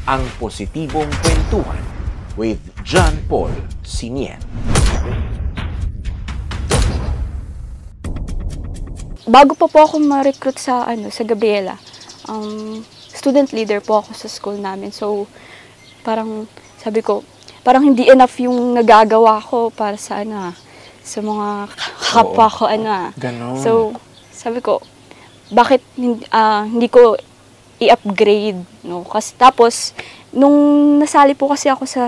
Ang positibong kwentuhan with John Paul Siniet. Bago pa po ako ma-recruit sa Gabriela, student leader po ako sa school namin. So, parang sabi ko, parang hindi enough yung nagagawa ko para sa sa mga kapwa ko Ganon. So, sabi ko, bakit hindi ko i-upgrade, no? Kasi tapos nung nasali po kasi ako sa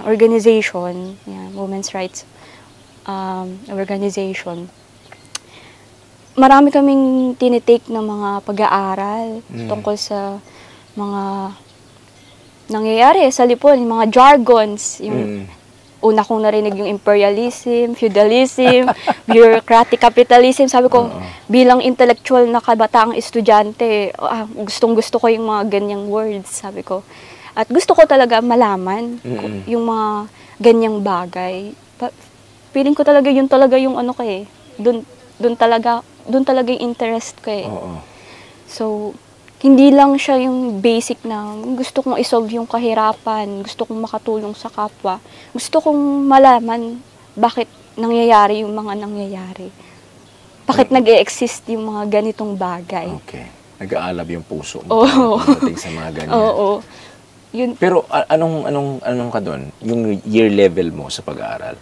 organization, women's rights organization. Marami kaming tinitake ng mga pag-aaral tungkol sa mga nangyayari sa Lipon, yung mga jargons, yung una kong narinig yung imperialism, feudalism, bureaucratic capitalism. Sabi ko, bilang intellectual na kabataang estudyante, gustong-gusto ko yung mga ganyang words, sabi ko. At gusto ko talaga malaman yung mga ganyang bagay. Feeling ko talaga yun talaga yung doon talaga yung interest ko eh. So, hindi lang siya yung basic na gusto kong isolve yung kahirapan, gusto kong makatulong sa kapwa. Gusto kong malaman bakit nangyayari yung mga nangyayari. Bakit nag-e-exist yung mga ganitong bagay. Okay. Nag-aalab yung puso mo pagdating sa mga ganyan. Oo. Yun. Pero anong ka doon? Yung year level mo sa pag-aaral?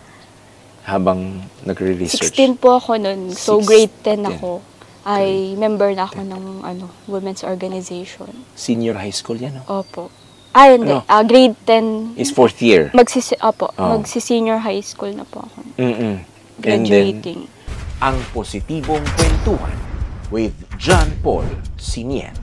Habang nagre-research? 16 po ako noon. So, grade 10 ako. Ay member na ako ng women's organization. Senior high school yan, no? Opo. Hindi. Grade 10. Is fourth year? Magsi-senior high school na po ako. Graduating. Ang positibong kwentuhan with John Paul Siniet.